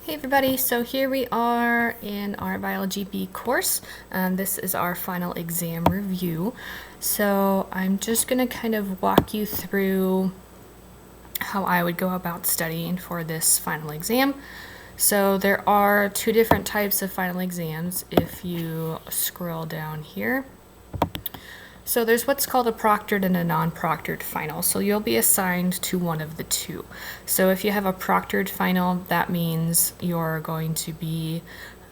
Hey everybody, so here we are in our Biology B course. This is our final exam review. So I'm just going to kind of walk you through how I would go about studying for this final exam. So there are two different types of final exams if you scroll down here. So there's what's called a proctored and a non-proctored final. So you'll be assigned to one of the two. So if you have a proctored final, that means you're going to be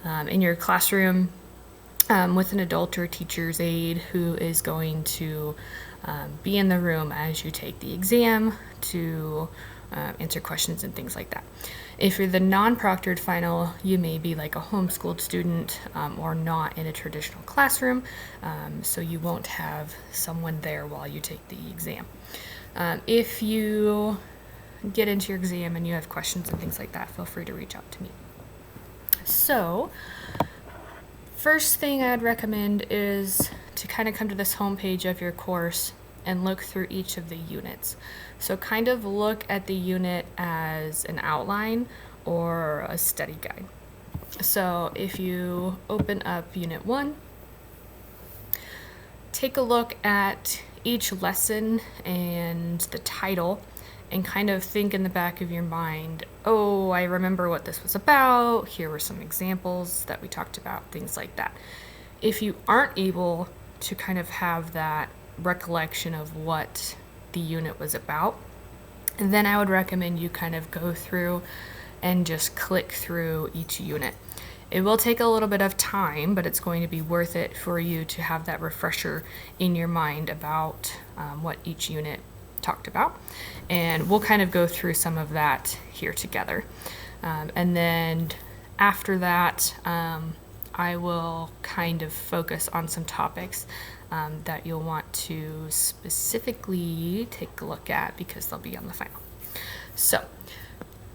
in your classroom with an adult or teacher's aide who is going to be in the room as you take the exam to answer questions and things like that. If you're the non-proctored final, you may be like a homeschooled student or not in a traditional classroom, so you won't have someone there while you take the exam. If you get into your exam and you have questions and things like that, feel free to reach out to me. So, first thing I'd recommend is to kind of come to this homepage of your course and look through each of the units. So kind of look at the unit as an outline or a study guide. So if you open up Unit 1, take a look at each lesson and the title and kind of think in the back of your mind, oh, I remember what this was about, here were some examples that we talked about, things like that. If you aren't able to kind of have that recollection of what the unit was about, then I would recommend you kind of go through and just click through each unit. It will take a little bit of time, but it's going to be worth it for you to have that refresher in your mind about what each unit talked about. And we'll kind of go through some of that here together. And then after that, I will kind of focus on some topics that you'll want to specifically take a look at because they'll be on the final. So,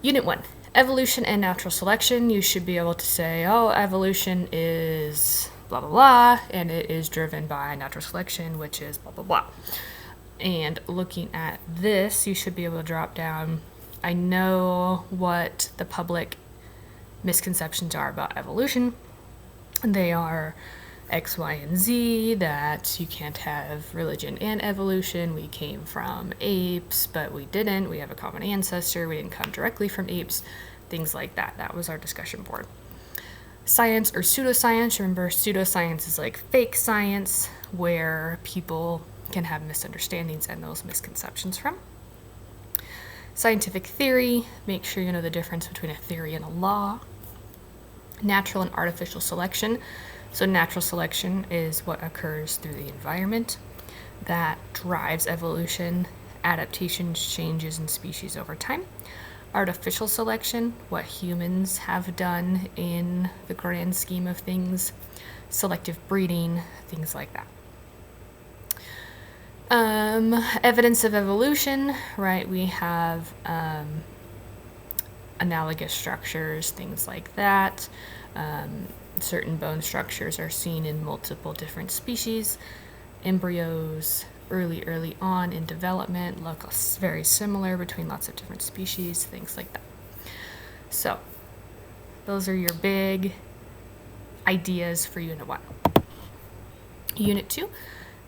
Unit 1, Evolution and Natural Selection. You should be able to say, oh, evolution is blah, blah, blah, and it is driven by natural selection, which is blah, blah, blah. And looking at this, you should be able to drop down, I know what the public misconceptions are about evolution. They are X, Y, and Z, that you can't have religion and evolution. We came from apes, but we didn't. We have a common ancestor. We didn't come directly from apes. Things like that. That was our discussion board. Science or pseudoscience. Remember, pseudoscience is like fake science, where people can have misunderstandings and those misconceptions from. Scientific theory. Make sure you know the difference between a theory and a law. Natural and artificial selection. So natural selection is what occurs through the environment that drives evolution, adaptations, changes in species over time. Artificial selection, what humans have done in the grand scheme of things, selective breeding, things like that. Evidence of evolution, right? We have analogous structures, things like that. Certain bone structures are seen in multiple different species. Embryos early on in development look very similar between lots of different species, things like that. So those are your big ideas for Unit 1. Unit 2,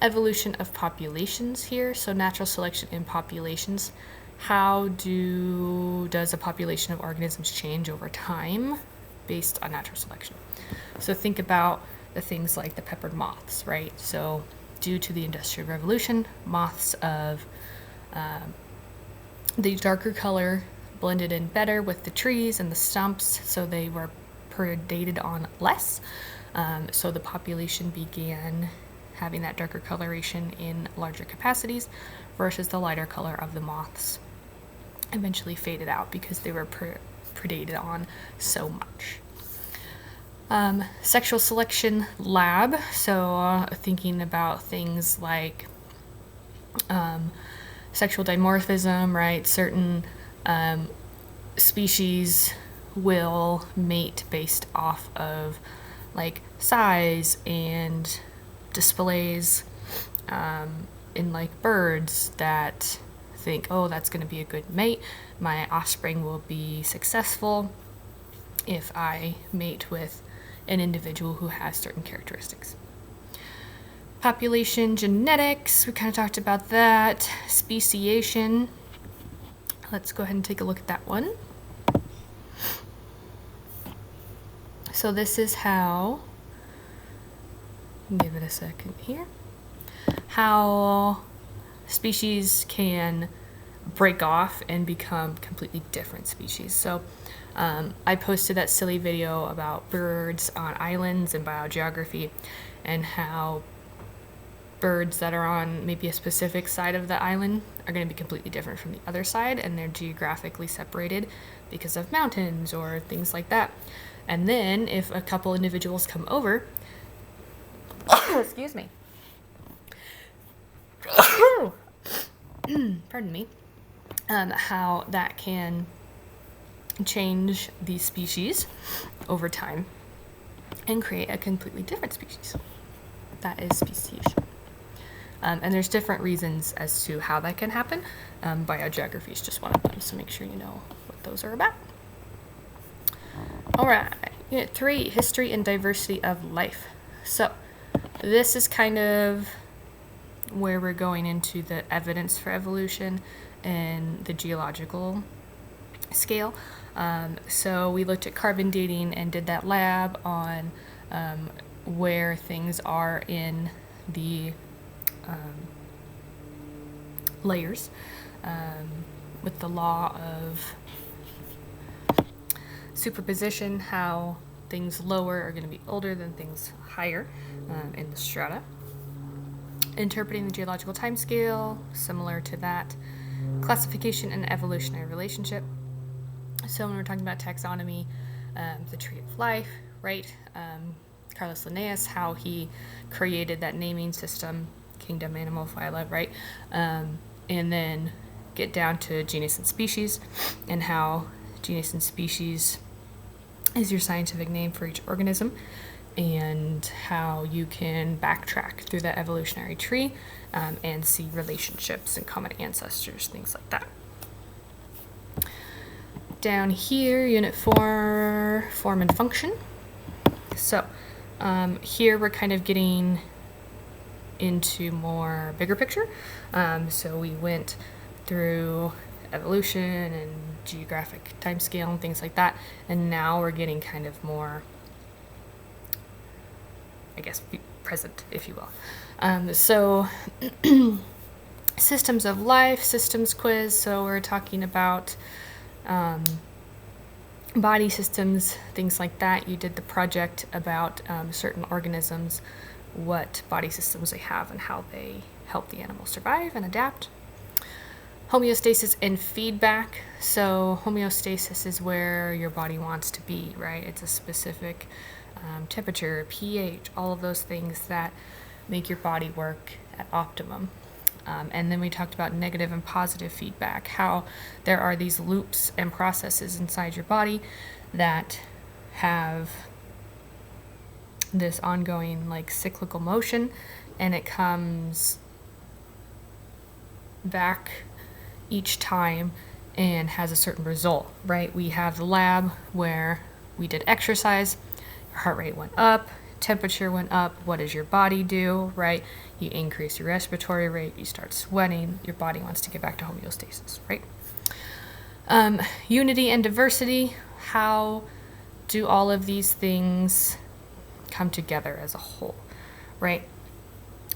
evolution of populations here. So natural selection in populations. How does a population of organisms change over time based on natural selection? So think about the things like the peppered moths, right? So due to the Industrial Revolution, moths of the darker color blended in better with the trees and the stumps, so they were predated on less. So the population began having that darker coloration in larger capacities versus the lighter color of the moths eventually faded out because they were predated on so much. Sexual selection lab, so thinking about things like sexual dimorphism, right? Certain species will mate based off of like size and displays in like birds that think, oh, that's going to be a good mate, my offspring will be successful. if I mate with an individual who has certain characteristics. Population genetics, we kind of talked about that. Speciation, let's go ahead and take a look at that one. So this is how, give it a second here, how species can break off and become completely different species. So I posted that silly video about birds on islands and biogeography, and how birds that are on maybe a specific side of the island are going to be completely different from the other side, and they're geographically separated because of mountains or things like that. And then if a couple individuals come over, excuse me, pardon me, how that can change these species over time and create a completely different species. That is speciation. And there's different reasons as to how that can happen. Biogeography is just one of them, so make sure you know what those are about. All right, Unit 3, History and Diversity of Life. So this is kind of where we're going into the evidence for evolution and the geological scale. So we looked at carbon dating and did that lab on where things are in the layers with the law of superposition, how things lower are going to be older than things higher in the strata. Interpreting the geological timescale, similar to that. Classification and evolutionary relationship. So when we're talking about taxonomy, the tree of life, right? Carlos Linnaeus, how he created that naming system, kingdom, animal, phyla, right? And then get down to genus and species, and how genus and species is your scientific name for each organism, and how you can backtrack through the evolutionary tree and see relationships and common ancestors, things like that. Down here, Unit 4, Form and Function. So here we're kind of getting into more bigger picture. So we went through evolution and geographic timescale and things like that, and now we're getting kind of more, I guess, present, if you will. So systems of life, systems quiz. So we're talking about body systems, things like that. You did the project about certain organisms, what body systems they have and how they help the animal survive and adapt. Homeostasis and feedback. So homeostasis is where your body wants to be, right? It's a specific temperature, pH, all of those things that make your body work at optimum. And then we talked about negative and positive feedback, how there are these loops and processes inside your body that have this ongoing like cyclical motion, and it comes back each time and has a certain result, right? We have the lab where we did exercise, your heart rate went up, temperature went up. What does your body do, right? You increase your respiratory rate, you start sweating, your body wants to get back to homeostasis, right? Unity and diversity, how do all of these things come together as a whole, right?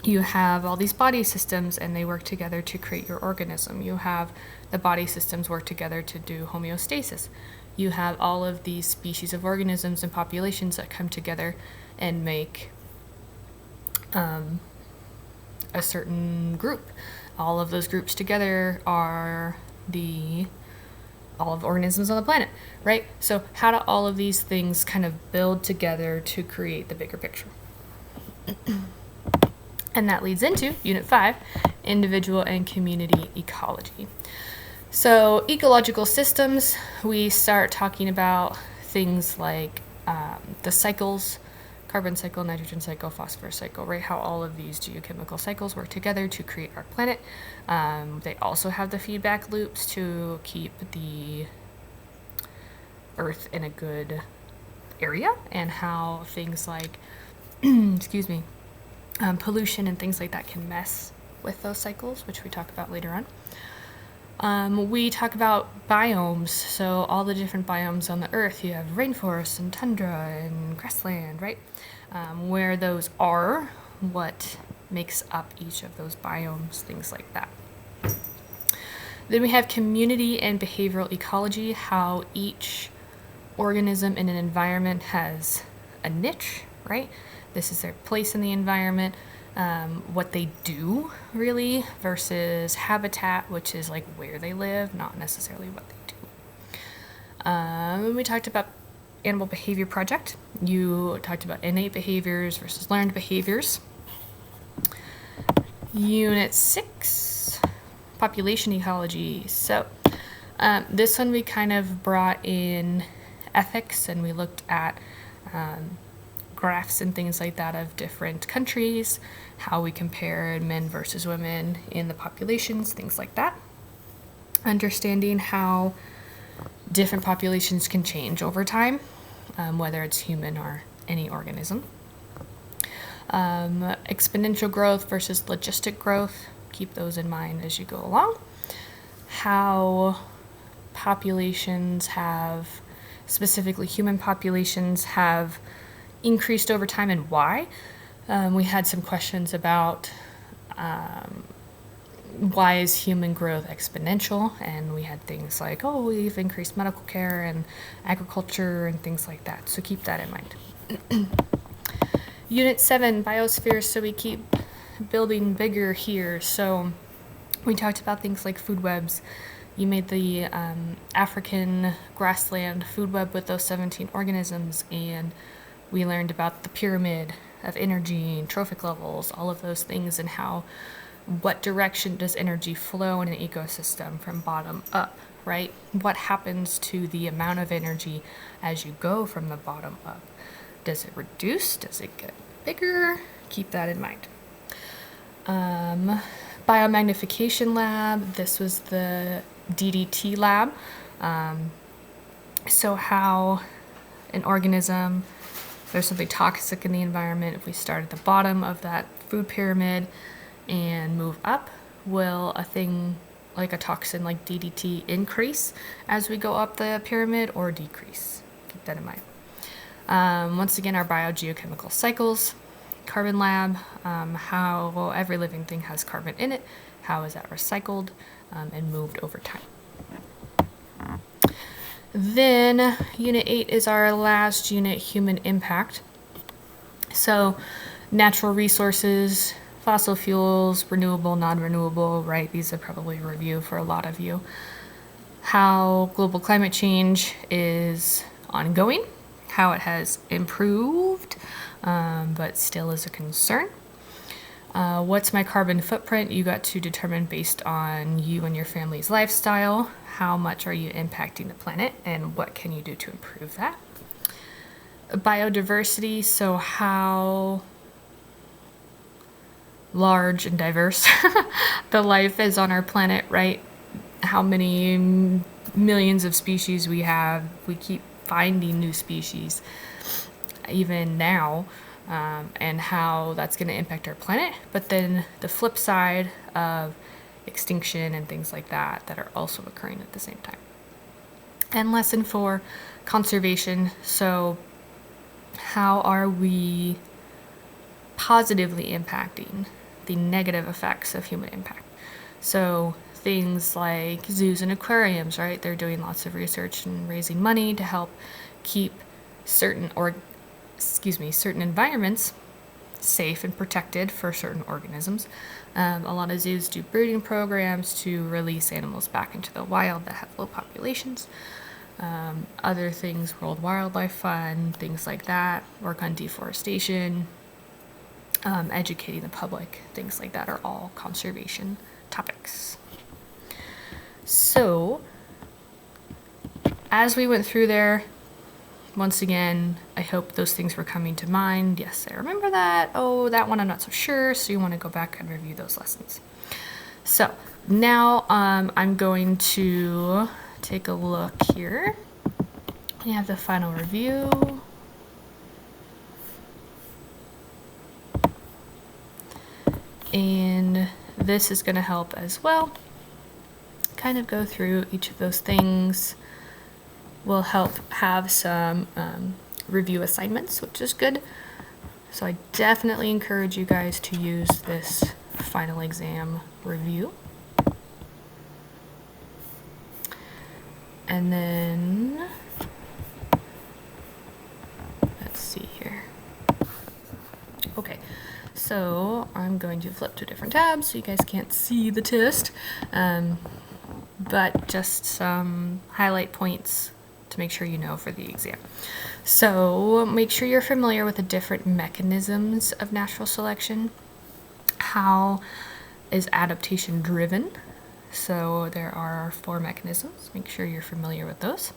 You have all these body systems and they work together to create your organism. You have the body systems work together to do homeostasis. You have all of these species of organisms and populations that come together and make a certain group. All of those groups together are all of organisms on the planet, right? So how do all of these things kind of build together to create the bigger picture? And that leads into Unit 5, Individual and Community Ecology. So ecological systems, we start talking about things like the cycles, carbon cycle, nitrogen cycle, phosphorus cycle, right? How all of these geochemical cycles work together to create our planet. They also have the feedback loops to keep the Earth in a good area and how things like, excuse me, pollution and things like that can mess with those cycles, which we talk about later on. We talk about biomes, so all the different biomes on the earth. You have rainforest and tundra and grassland, right? Where those are, what makes up each of those biomes, things like that. Then we have community and behavioral ecology, how each organism in an environment has a niche, right? This is their place in the environment. What they do really versus habitat, which is like where they live, not necessarily what they do. We talked about animal behavior project. You talked about innate behaviors versus learned behaviors. Unit 6, population ecology. So this one we kind of brought in ethics, and we looked at graphs and things like that of different countries, how we compared men versus women in the populations, things like that. Understanding how different populations can change over time, whether it's human or any organism. Exponential growth versus logistic growth, keep those in mind as you go along. How populations have, specifically human populations, have increased over time and why. We had some questions about why is human growth exponential, and we had things like, oh, we've increased medical care and agriculture and things like that, so keep that in mind. Unit 7, biospheres, so we keep building bigger here. So we talked about things like food webs. You made the African grassland food web with those 17 organisms, and we learned about the pyramid of energy and trophic levels, all of those things, and how, what direction does energy flow in an ecosystem from bottom up, right? What happens to the amount of energy as you go from the bottom up? Does it reduce? Does it get bigger? Keep that in mind. Biomagnification lab, this was the DDT lab. So how an organism, there's something toxic in the environment, if we start at the bottom of that food pyramid and move up, will a thing like a toxin like DDT increase as we go up the pyramid or decrease? Keep that in mind. Once again, our biogeochemical cycles. Carbon lab, how every living thing has carbon in it, how is that recycled and moved over time. Then unit 8 is our last unit, human impact. So natural resources, fossil fuels, renewable, non-renewable, right? These are probably a review for a lot of you. How global climate change is ongoing, how it has improved, but still is a concern. What's my carbon footprint? You got to determine based on you and your family's lifestyle. How much are you impacting the planet, and what can you do to improve that? Biodiversity, so how large and diverse the life is on our planet, right? How many millions of species we have. We keep finding new species even now, and how that's going to impact our planet. But then the flip side of extinction and things like that that are also occurring at the same time. And lesson 4, conservation. So how are we positively impacting the negative effects of human impact? So things like zoos and aquariums, right? They're doing lots of research and raising money to help keep certain environments safe and protected for certain organisms. A lot of zoos do breeding programs to release animals back into the wild that have low populations. Other things, World Wildlife Fund, things like that, work on deforestation, educating the public, things like that are all conservation topics. So, as we went through there, once again, I hope those things were coming to mind. Yes, I remember that. Oh, that one I'm not so sure. So you want to go back and review those lessons. So now I'm going to take a look here. We have the final review. this is going to help as well. Kind of go through each of those things. Will help have some review assignments, which is good. So I definitely encourage you guys to use this final exam review. And then, let's see here. Okay, so I'm going to flip to a different tab so you guys can't see the test, but just some highlight points to make sure you know for the exam. So make sure you're familiar with the different mechanisms of natural selection. How is adaptation driven? So there are 4 mechanisms. Make sure you're familiar with those.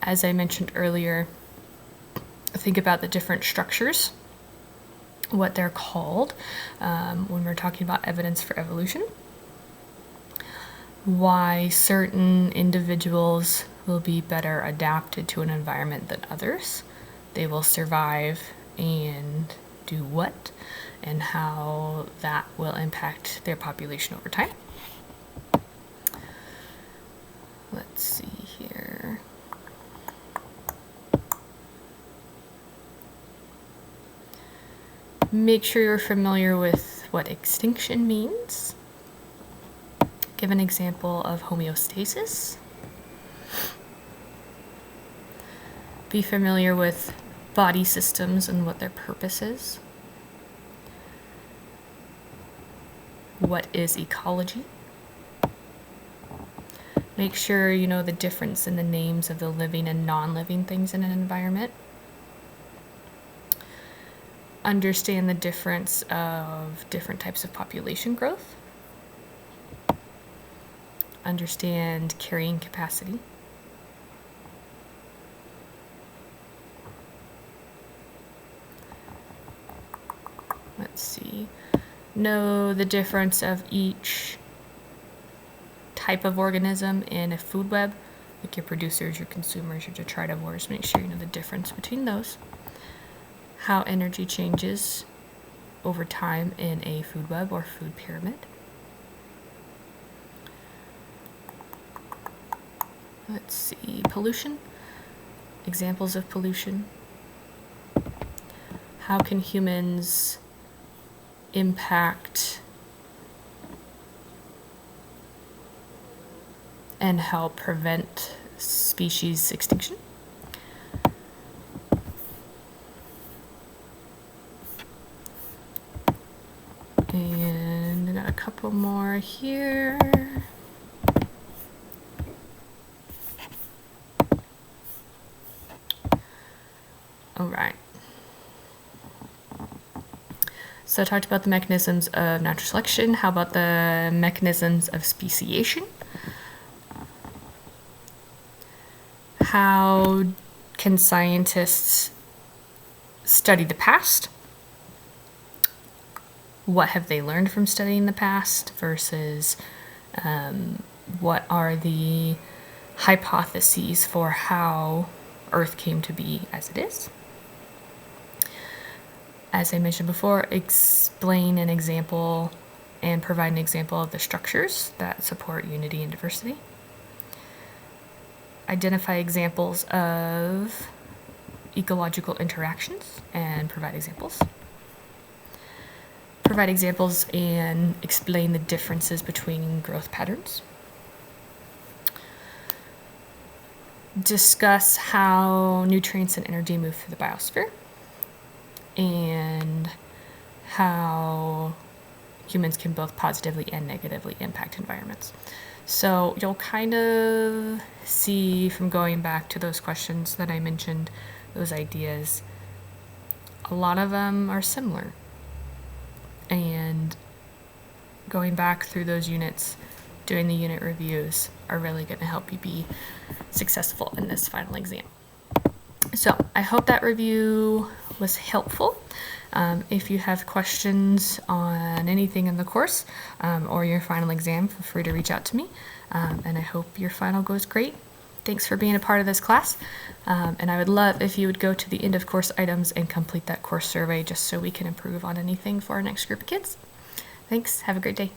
As I mentioned earlier, think about the different structures, what they're called when we're talking about evidence for evolution. Why certain individuals will be better adapted to an environment than others. They will survive and do what, and how that will impact their population over time. Let's see here. Make sure you're familiar with what extinction means. Give an example of homeostasis. Be familiar with body systems and what their purpose is. What is ecology? Make sure you know the difference in the names of the living and non-living things in an environment. Understand the difference of different types of population growth. Understand carrying capacity. Let's see. Know the difference of each type of organism in a food web, like your producers, your consumers, your detritivores. Make sure you know the difference between those. How energy changes over time in a food web or food pyramid. Let's see, pollution, examples of pollution. How can humans impact and help prevent species extinction? And I got a couple more here. All right. So I talked about the mechanisms of natural selection. How about the mechanisms of speciation? How can scientists study the past? What have they learned from studying the past versus what are the hypotheses for how Earth came to be as it is? As I mentioned before, explain an example and provide an example of the structures that support unity and diversity. Identify examples of ecological interactions and provide examples. Provide examples and explain the differences between growth patterns. Discuss how nutrients and energy move through the biosphere and how humans can both positively and negatively impact environments. So you'll kind of see from going back to those questions that I mentioned, those ideas, a lot of them are similar. And going back through those units, doing the unit reviews are really going to help you be successful in this final exam. So I hope that review was helpful. If you have questions on anything in the course or your final exam, feel free to reach out to me. And I hope your final goes great. Thanks for being a part of this class. And I would love if you would go to the end of course items and complete that course survey just so we can improve on anything for our next group of kids. Thanks. Have a great day.